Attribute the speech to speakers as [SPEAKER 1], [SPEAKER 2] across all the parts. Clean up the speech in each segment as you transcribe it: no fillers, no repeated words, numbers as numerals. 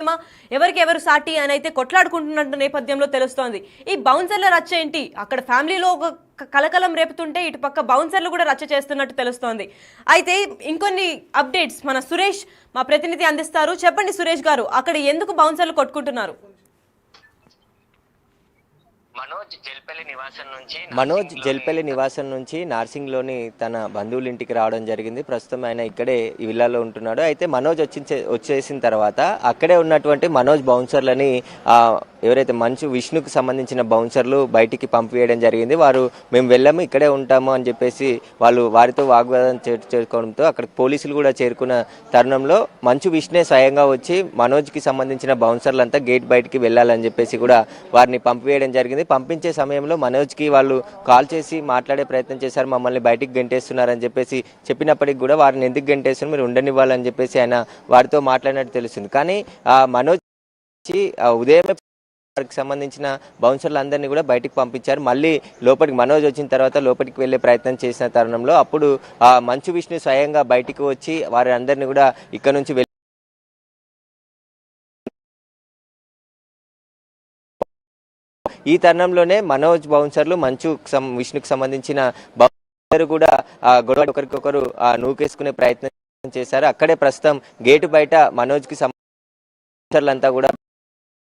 [SPEAKER 1] భాగమా, ఎవరికి ఎవరు సాటి అని అయితే కొట్లాడుకుంటున్న నేపథ్యంలో తెలుస్తోంది. ఈ బౌన్సర్ల రచ్చ ఏంటి, అక్కడ ఫ్యామిలీలో ఒక కలకలం రేపుతుంటే ఇటు పక్క బౌన్సర్లు కూడా రచ్చ చేస్తున్నట్టు తెలుస్తోంది. అయితే ఇంకొన్ని అప్డేట్స్ మన సురేష్ మా ప్రతినిధి అందిస్తారు. చెప్పండి సురేష్ గారు, అక్కడ ఎందుకు బౌన్సర్లు కొట్టుకుంటున్నారు?
[SPEAKER 2] మనోజ్ జల్పల్లి నివాసం నుంచి నార్సింగ్లోని తన బంధువుల ఇంటికి రావడం జరిగింది. ప్రస్తుతం ఆయన ఇక్కడే ఈ విల్లాలో ఉంటున్నాడు. అయితే మనోజ్ వచ్చేసిన తర్వాత అక్కడే ఉన్నటువంటి మనోజ్ బౌన్సర్లని ఎవరైతే మంచు విష్ణుకు సంబంధించిన బౌన్సర్లు బయటికి పంపివేయడం జరిగింది. వారు మేము వెళ్ళాము, ఇక్కడే ఉంటాము అని చెప్పేసి వారితో వాగ్వాదం చేసుకోవడంతో అక్కడికి పోలీసులు కూడా చేరుకున్న తరుణంలో మంచు విష్ణే స్వయంగా వచ్చి మనోజ్కి సంబంధించిన బౌన్సర్లంతా గేట్ బయటికి వెళ్ళాలని చెప్పేసి కూడా వారిని పంపివేయడం జరిగింది. పంపించే సమయంలో మనోజ్కి వాళ్ళు కాల్ చేసి మాట్లాడే ప్రయత్నం చేశారు. మమ్మల్ని బయటికి గంటేస్తున్నారని చెప్పేసి చెప్పినప్పటికీ కూడా వారిని ఎందుకు గంటేస్తున్నారు, మీరు ఉండనివ్వాలని చెప్పేసి ఆయన వారితో మాట్లాడినట్టు తెలుస్తుంది. కానీ మనోజ్ ఉదయమే వారికి సంబంధించిన బౌన్సర్లందరినీ కూడా బయటికి పంపించారు. మళ్ళీ లోపలికి మనోజ్ వచ్చిన తర్వాత లోపలికి వెళ్లే ప్రయత్నం చేసిన తరుణంలో అప్పుడు మంచు విష్ణు స్వయంగా బయటికి వచ్చి వారి అందరినీ కూడా ఇక్కడ నుంచి ఈ తరుణంలోనే మనోజ్ బౌన్సర్లు మంచు విష్ణుకు సంబంధించిన బౌన్సర్ కూడా గొడవ ఒకరికొకరు నూకేసుకునే ప్రయత్నం చేశారు. అక్కడే ప్రస్తుతం గేటు బయట మనోజ్కి సంబంధించినంతా కూడా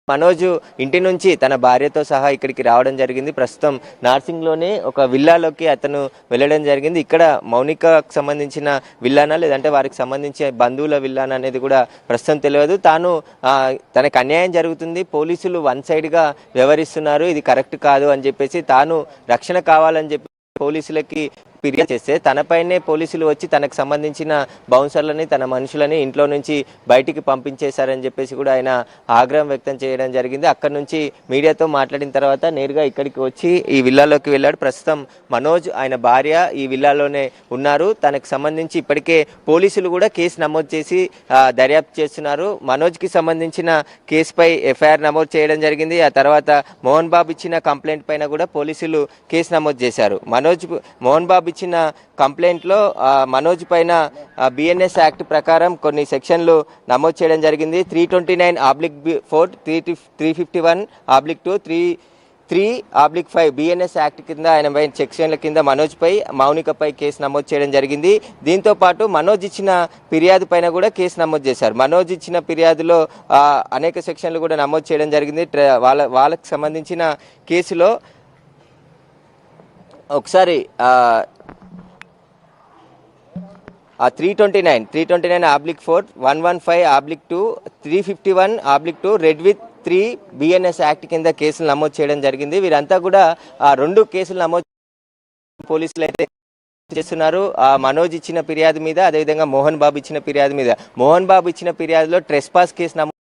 [SPEAKER 2] మనోజ్ ఇంటి నుంచి తన భార్యతో సహా ఇక్కడికి రావడం జరిగింది. ప్రస్తుతం నార్సింగ్లోనే ఒక విల్లాలోకి అతను వెళ్ళడం జరిగింది. ఇక్కడ మౌనికకు సంబంధించిన విల్లానా లేదంటే వారికి సంబంధించిన బంధువుల విల్లానా అనేది కూడా ప్రస్తుతం తెలియదు. తనకు అన్యాయం జరుగుతుంది, పోలీసులు వన్ సైడ్గా వ్యవహరిస్తున్నారు, ఇది కరెక్ట్ కాదు అని చెప్పేసి తాను రక్షణ కావాలని చెప్పి పోలీసులకి ఫిర్యాదు చేస్తే తనపైనే పోలీసులు వచ్చి తనకు సంబంధించిన బౌన్సర్లని తన మనుషులని ఇంట్లో నుంచి బయటికి పంపించేశారని చెప్పేసి కూడా ఆయన ఆగ్రహం వ్యక్తం చేయడం జరిగింది. అక్కడి నుంచి మీడియాతో మాట్లాడిన తర్వాత నేరుగా ఇక్కడికి వచ్చి ఈ విల్లాలోకి వెళ్ళాడు. ప్రస్తుతం మనోజ్ ఆయన భార్య ఈ విల్లాలోనే ఉన్నారు. తనకు సంబంధించి ఇప్పటికే పోలీసులు కూడా కేసు నమోదు చేసి దర్యాప్తు చేస్తున్నారు. మనోజ్కి సంబంధించిన కేసుపై ఎఫ్ఐఆర్ నమోదు చేయడం జరిగింది. ఆ తర్వాత మోహన్ బాబు ఇచ్చిన కంప్లైంట్ పైన కూడా పోలీసులు కేసు నమోదు చేశారు. మోహన్ బాబు ఇచ్చిన కంప్లైంట్లో మనోజ్ పైన బిఎన్ఎస్ యాక్ట్ ప్రకారం కొన్ని సెక్షన్లు నమోదు చేయడం జరిగింది. 329/4, 351/2, 3/5 బిఎన్ఎస్ యాక్ట్ కింద ఆయన పైన సెక్షన్ల కింద మనోజ్ పై మౌనికపై కేసు నమోదు చేయడం జరిగింది. దీంతో పాటు మనోజ్ ఇచ్చిన ఫిర్యాదు పైన కూడా కేసు నమోదు చేశారు. మనోజ్ ఇచ్చిన ఫిర్యాదులో అనేక సెక్షన్లు కూడా నమోదు చేయడం జరిగింది. వాళ్ళకి సంబంధించిన కేసులో ఒకసారి 329/4, 115/2, 351/2 రెడ్ విత్ 3 బిఎన్ఎస్ యాక్ట్ కింద కేసులు నమోదు చేయడం జరిగింది. వీరంతా కూడా 2 కేసులు నమోదు పోలీసులు అయితే చేస్తున్నారు. మనోజ్ ఇచ్చిన ఫిర్యాదు మీద, అదేవిధంగా మోహన్ బాబు ఇచ్చిన ఫిర్యాదు మీద. మోహన్ బాబు ఇచ్చిన ఫిర్యాదులో ట్రెస్పాస్ కేసు నమోదు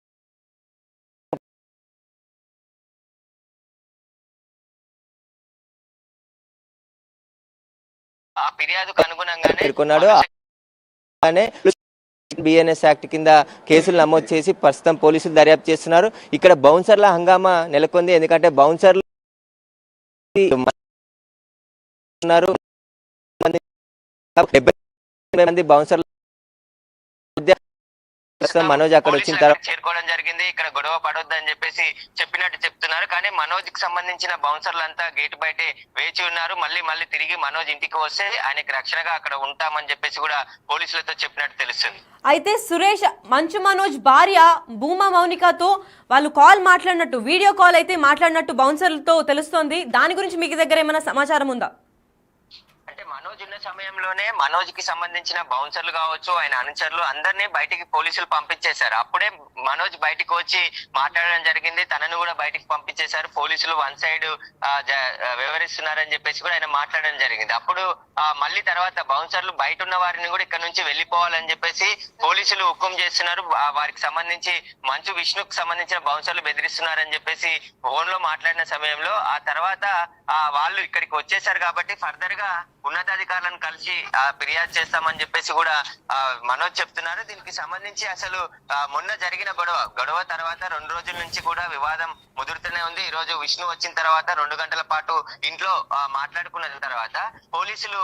[SPEAKER 2] ఫిర్యాదుకు అనుగుణంగానే పేర్కొన్నాడు. బిఎన్ఎస్ యాక్ట్ కింద కేసులు నమోదు చేసి ప్రస్తుతం పోలీసులు దర్యాప్తు చేస్తున్నారు. ఇక్కడ బౌన్సర్ల హంగామా నెలకొంది. ఎందుకంటే బౌన్సర్లు ఉన్నారు, 70 మంది బౌన్సర్లు మనోజ్ అక్కడ వచ్చిన తర్వాత చేరుకోవడం జరిగింది. ఇక్కడ గొడవ పడొద్దని చెప్పేసి చెప్పినట్టు చెప్తున్నారు. కానీ మనోజ్ కి సంబంధించిన బౌన్సర్లంతా గేటు బయటే వేచి ఉన్నారు. మళ్ళీ తిరిగి మనోజ్ ఇంటికి వస్తే ఆయనకి రక్షణగా అక్కడ ఉంటామని చెప్పేసి కూడా పోలీసులతో చెప్పినట్టు తెలుస్తుంది.
[SPEAKER 1] అయితే సురేష్, మంచు మనోజ్ భార్య భూమా మౌనికతో వాళ్ళు మాట్లాడినట్టు, వీడియో కాల్ అయితే మాట్లాడినట్టు బౌన్సర్లతో తెలుస్తోంది. దాని గురించి మీకు దగ్గర ఏమైనా సమాచారం ఉందా?
[SPEAKER 2] అంటే మనోజ్ ఉన్న సమయంలోనే మనోజ్ కి సంబంధించిన బౌన్సర్లు కావచ్చు, ఆయన అనుచరులు అందరినీ బయటికి పోలీసులు పంపించేశారు. అప్పుడే మనోజ్ బయటికి వచ్చి మాట్లాడడం జరిగింది. తనను కూడా బయటికి పంపించేశారు. పోలీసులు వన్ సైడ్ వ్యవహరిస్తున్నారని చెప్పేసి కూడా ఆయన మాట్లాడడం జరిగింది. అప్పుడు మళ్ళీ తర్వాత బౌన్సర్లు బయట ఉన్న వారిని కూడా ఇక్కడ నుంచి వెళ్లిపోవాలని చెప్పేసి పోలీసులు హుకుం చేస్తున్నారు. వారికి సంబంధించి మంచు విష్ణుకు సంబంధించిన బౌన్సర్లు బెదిరిస్తున్నారని చెప్పేసి ఫోన్ లో మాట్లాడిన సమయంలో ఆ తర్వాత వాళ్ళు ఇక్కడికి వచ్చేసారు. కాబట్టి ఫర్దర్ గా ఉన్నతాధికారులను కలిసి ఫిర్యాదు చేస్తామని చెప్పేసి కూడా మనోజ్ చెప్తున్నారు. దీనికి సంబంధించి అసలు మొన్న జరిగిన గొడవ తర్వాత 2 రోజుల నుంచి కూడా వివాదం ముదురుతూనే ఉంది. ఈ రోజు విష్ణు వచ్చిన తర్వాత 2 గంటల పాటు ఇంట్లో మాట్లాడుకున్న తర్వాత పోలీసులు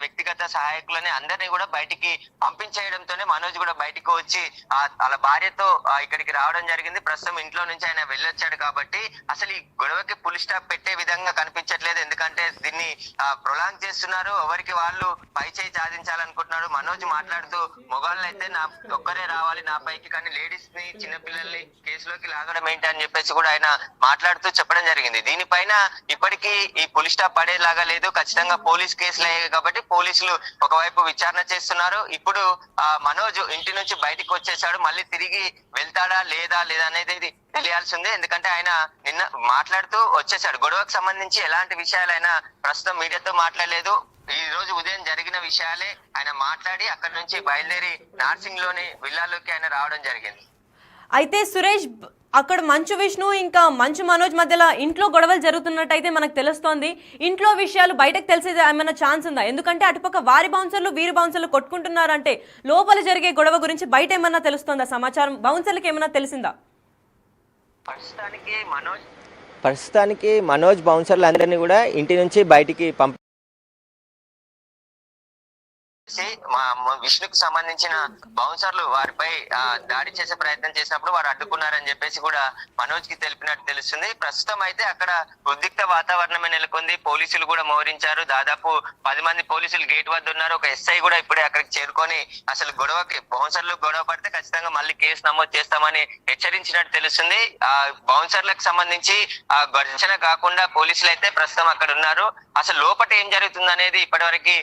[SPEAKER 2] వ్యక్తి వ్యక్తిగత సహాయకులని అందరినీ కూడా బయటికి పంపించేయడంతోనే మనోజ్ కూడా బయటకు వచ్చి వాళ్ళ భార్యతో ఇక్కడికి రావడం జరిగింది. ప్రస్తుతం ఇంట్లో నుంచి ఆయన వెళ్ళొచ్చాడు కాబట్టి అసలు ఈ గొడవకి ఫుల్ స్టాప్ పెట్టే విధంగా కనిపించట్లేదు. ఎందుకంటే దీన్ని ప్రొలాంగ్ చేస్తున్నారు, ఎవరికి వాళ్ళు పై చేయి సాధించాలనుకుంటున్నారు. మనోజ్ మాట్లాడుతూ మొగాళ్ళు అయితే నా ఒక్కరే రావాలి నా పైకి, కానీ లేడీస్ ని చిన్నపిల్లల్ని కేసులోకి లాగడం ఏంటి అని చెప్పేసి కూడా ఆయన మాట్లాడుతూ చెప్పడం జరిగింది. దీనిపైన ఇప్పటికీ ఈ ఫుల్ స్టాప్ పడేలాగా లేదు. ఖచ్చితంగా పోలీస్ కేసులు అయ్యాయి కాబట్టి పోలీసులు ఒకవైపు విచారణ చేస్తున్నారు. ఇప్పుడు మనోజ్ ఇంటి నుంచి బయటకు వచ్చేసాడు. మళ్ళీ తిరిగి వెళ్తాడా లేదా అనేది తెలియాల్సి ఉంది. ఎందుకంటే ఆయన నిన్న మాట్లాడుతూ వచ్చేసాడు. గొడవకు సంబంధించి ఎలాంటి విషయాలైనా ప్రస్తుతం మీడియాతో మాట్లాడలేదు. ఈ రోజు ఉదయం జరిగిన విషయాలే ఆయన మాట్లాడి అక్కడి నుంచి బయలుదేరి నార్సింగ్ లోని విల్లాలోకి ఆయన రావడం జరిగింది.
[SPEAKER 1] అయితే సురేష్, అక్కడ మంచు విష్ణు ఇంకా మంచు మనోజ్ మధ్యలో ఇంట్లో గొడవలు జరుగుతున్నట్టయితే మనకు తెలుస్తోంది. ఇంట్లో విషయాలు బయటకు తెలిసేది ఏమైనా ఛాన్స్ ఉందా? ఎందుకంటే అటుపక్క వారి బౌన్సర్లు వీరి బౌన్సర్లు కొట్టుకుంటున్నారంటే లోపల జరిగే గొడవ గురించి బయట ఏమన్నా తెలుస్తోందా సమాచారం? బౌన్సర్లకు ఏమన్నా తెలిసిందా?
[SPEAKER 2] ప్రస్తుతానికి మనోజ్ బౌన్సర్లు అందరినీ కూడా ఇంటి నుంచి బయటికి విష్ణుకు సంబంధించిన బౌన్సర్లు వారిపై దాడి చేసే ప్రయత్నం చేసినప్పుడు వారు అడ్డుకున్నారని చెప్పేసి కూడా మనోజ్ కి తెలిపినట్టు తెలుస్తుంది. ప్రస్తుతం అయితే అక్కడ ఉద్రిక్త వాతావరణమే నెలకొంది. పోలీసులు కూడా మోహరించారు. దాదాపు 10 మంది పోలీసులు గేట్ వద్ద ఉన్నారు. ఒక ఎస్ఐ కూడా ఇప్పుడే అక్కడికి చేరుకొని అసలు గొడవకి బౌన్సర్లు గొడవ పడితే ఖచ్చితంగా మళ్ళీ కేసు నమోదు చేస్తామని హెచ్చరించినట్టు తెలుస్తుంది. బౌన్సర్లకు సంబంధించి ఘర్షణ కాకుండా పోలీసులు అయితే ప్రస్తుతం అక్కడ ఉన్నారు. అసలు లోపల ఏం జరుగుతుంది అనేది ఇప్పటివరకు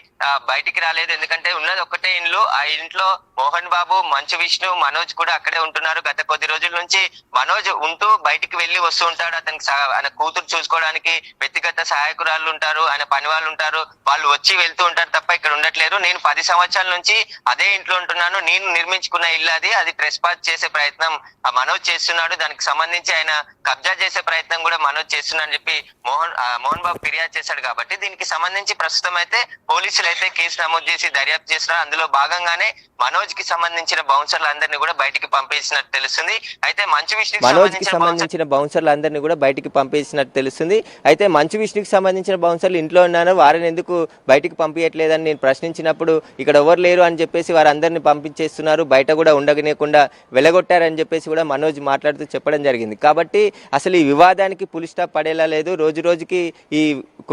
[SPEAKER 2] బయటికి రాలేదు. ఎందుకంటే ఉన్నది ఒక్కటే ఇంట్లో. ఆ ఇంట్లో మోహన్ బాబు, మంచు విష్ణు, మనోజ్ కూడా అక్కడే ఉంటున్నారు. గత కొద్ది రోజుల నుంచి మనోజ్ ఉంటూ బయటికి వెళ్లి వస్తూ ఉంటాడు. అతనికి ఆయన కూతురు చూసుకోవడానికి వ్యక్తిగత సహాయకురాళ్ళు ఉంటారు, ఆయన పని వాళ్ళు ఉంటారు. వాళ్ళు వచ్చి వెళ్తూ ఉంటారు తప్ప ఇక్కడ ఉండట్లేరు. నేను 10 సంవత్సరాల నుంచి అదే ఇంట్లో ఉంటున్నాను. నేను నిర్మించుకున్న ఇల్లు అది ట్రెస్ పాస్ చేసే ప్రయత్నం మనోజ్ చేస్తున్నాడు. దానికి సంబంధించి ఆయన కబ్జా చేసే ప్రయత్నం కూడా మనోజ్ చేస్తున్నాడని చెప్పి మోహన్ బాబు ఫిర్యాదు చేశాడు. కాబట్టి దీనికి సంబంధించి ప్రస్తుతం అయితే పోలీసులు అయితే కేసు నమోదు చేసి దర్యాప్తు చేస్తున్నారు. అందులో భాగంగానే మనోజ్ కి సంబంధించిన బౌన్సర్లు అందరినీ కూడా బయటికి పంపించినట్టు తెలుస్తుంది. అయితే మంచు విష్ణుకి సంబంధించిన బౌన్సర్లు అందరినీ కూడా బయటికి పంపించినట్టు తెలుస్తుంది. అయితే మంచు విష్ణుకి సంబంధించిన బౌన్సర్లు ఇంట్లో ఉన్నారు, వారిని ఎందుకు బయటికి పంపించట్లేదని నేను ప్రశ్నించినప్పుడు ఇక్కడ ఎవరు లేరు అని చెప్పేసి వారందరినీ పంపించేస్తున్నారు, బయట కూడా ఉండగనేకుండా వెలగొట్టారని చెప్పేసి కూడా మనోజ్ మాట్లాడుతూ చెప్పడం జరిగింది. కాబట్టి అసలు ఈ వివాదానికి ఫుల్ స్టాప్ పడేలా లేదు. రోజు రోజుకి ఈ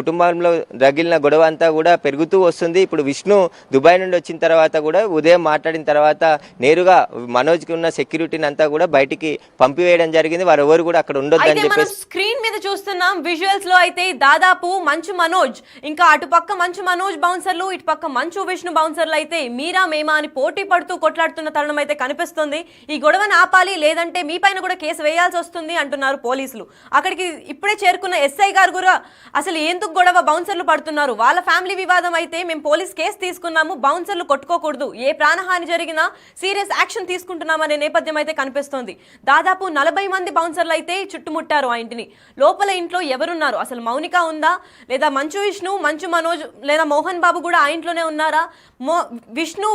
[SPEAKER 2] కుటుంబంలో రగిలిన గొడవ అంతా కూడా పెరుగుతూ వస్తుంది. ఇప్పుడు విష్ణు దుబాయ్ నుండి వచ్చిన తర్వాత కూడా ఉదయం మాట్లాడిన తర్వాత నేరుగా మనోజ్ కి ఉన్న సెక్యూరిటీని అంతా కూడా బయటికి పంపివేయడం జరిగింది. వారు ఎవరు కూడా అక్కడ ఉండొద్దని చెప్పేసి
[SPEAKER 1] స్క్రీన్ మీద చూస్తున్నాం. విజువల్స్ లో అయితే దాదాపు మంచు మనోజ్ ఇంకా అటుపక్క మంచు మనోజ్ బౌన్సర్లు, ఇటుపక్క మంచు విష్ణు బౌన్సర్లు అయితే మీరా మేమా అని పోటీ పడుతూ కొట్లాడుతున్న తరుణం అయితే కనిపిస్తుంది. ఈ గొడవను ఆపాలి, లేదంటే మీ పైన కూడా కేసు వేయాల్సి వస్తుంది అంటున్నారు పోలీసులు. అక్కడికి ఇప్పుడే చేరుకున్న ఎస్ఐ గారు కూడా అసలు ఎందుకు గొడవ, బౌన్సర్లు పడుతున్నారు, వాళ్ళ ఫ్యామిలీ వివాదం అయితే మేము పోలీస్ కేసు తీసుకున్నాము, బౌన్సర్లు కొట్టుకోకూడదు, ఏ ప్రాణహాని జరిగినా సీరియస్ యాక్షన్ తీసుకుంటున్నామనే నేపథ్యం అయితే కనిపిస్తోంది. దాదాపు 40 మంది బౌన్సర్లు అయితే చుట్టుముట్టారు ఆ ఇంటిని. లోపల ఇంట్లో ఎవరున్నారు, అసలు మౌనిక ఉందా, లేదా మంచు విష్ణు, మంచు మనోజ్ లేదా మోహన్ బాబు కూడా ఆ ఇంట్లోనే ఉన్నారా? విష్ణు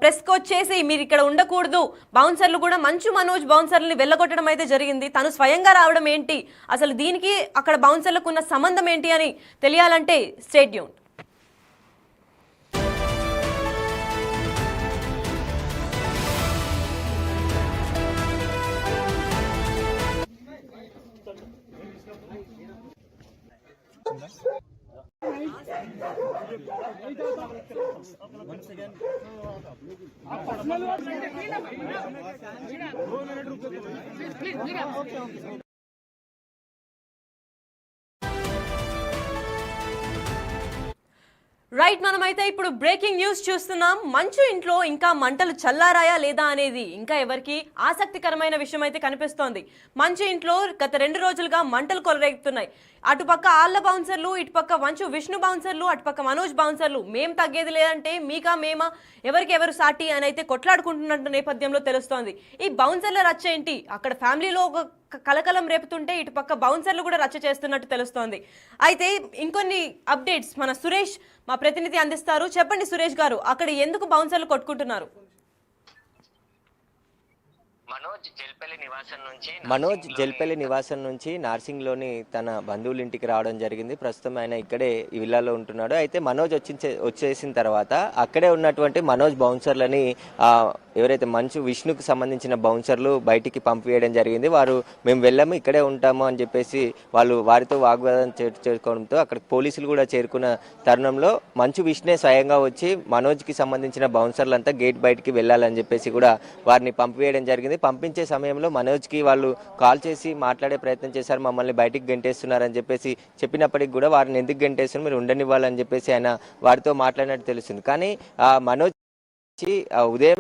[SPEAKER 1] ప్రెస్కి వచ్చేసి మీరు ఇక్కడ ఉండకూడదు, బౌన్సర్లు కూడా మంచు మనోజ్ బౌన్సర్లని వెళ్ళగొట్టడం అయితే జరిగింది. తను స్వయంగా రావడం ఏంటి, అసలు దీనికి అక్కడ బౌన్సర్లకు ఉన్న సంబంధం ఏంటి అని తెలియాలంటే స్టే ట్యూన్. రైట్, మనమైతే ఇప్పుడు బ్రేకింగ్ న్యూస్ చూస్తున్నాం. మంచు ఇంట్లో ఇంకా మంటలు చల్లారాయా లేదా అనేది ఇంకా ఎవరికి ఆసక్తికరమైన విషయం అయితే కనిపిస్తోంది. మంచు ఇంట్లో గత 2 రోజులుగా మంటలు కొలరెగుతున్నాయి. అటుపక్క ఆళ్ళ బౌన్సర్లు, ఇటుపక్క మంచు విష్ణు బౌన్సర్లు, అటుపక్క మనోజ్ బౌన్సర్లు మేం తగ్గేది లేదంటే మీకా మేమా, ఎవరికెవరు సాటి అని అయితే కొట్లాడుకుంటున్నట్టు నేపథ్యంలో తెలుస్తోంది. ఈ బౌన్సర్ల రచ్చ ఏంటి, అక్కడ ఫ్యామిలీలో ఒక కలకలం రేపుతుంటే ఇటుపక్క బౌన్సర్లు కూడా రచ్చ చేస్తున్నట్టు తెలుస్తోంది. అయితే ఇంకొన్ని అప్డేట్స్ మన సురేష్ మా ప్రతినిధి అందిస్తారు. చెప్పండి సురేష్ గారు, అక్కడ ఎందుకు బౌన్సర్లు కొట్టుకుంటున్నారు?
[SPEAKER 2] మనోజ్ జల్పల్లి నివాసం నుంచి నార్సింగ్లోని తన బంధువుల ఇంటికి రావడం జరిగింది. ప్రస్తుతం ఆయన ఇక్కడే ఈ విల్లాలో ఉంటున్నాడు. అయితే మనోజ్ వచ్చేసిన తర్వాత అక్కడే ఉన్నటువంటి మనోజ్ బౌన్సర్లని ఎవరైతే మంచు విష్ణుకు సంబంధించిన బౌన్సర్లు బయటికి పంపివేయడం జరిగింది. వారు మేము వెళ్ళాము, ఇక్కడే ఉంటాము అని చెప్పేసి వారితో వాగ్వాదం చేసుకోవడంతో అక్కడ పోలీసులు కూడా చేరుకున్న తరుణంలో మంచు విష్ణే స్వయంగా వచ్చి మనోజ్కి సంబంధించిన బౌన్సర్లంతా గేట్ బయటికి వెళ్ళాలని చెప్పేసి కూడా వారిని పంపివేయడం జరిగింది. పంపించే సమయంలో మనోజ్కి వాళ్ళు కాల్ చేసి మాట్లాడే ప్రయత్నం చేశారు. మమ్మల్ని బయటికి గెంటేస్తున్నారని చెప్పేసి చెప్పినప్పటికీ కూడా వారిని ఎందుకు గెంటేస్తున్నారు, మీరు ఉండనివ్వాలని చెప్పేసి ఆయన వారితో మాట్లాడినట్టు తెలుస్తుంది. కానీ మనోజ్ ఉదయం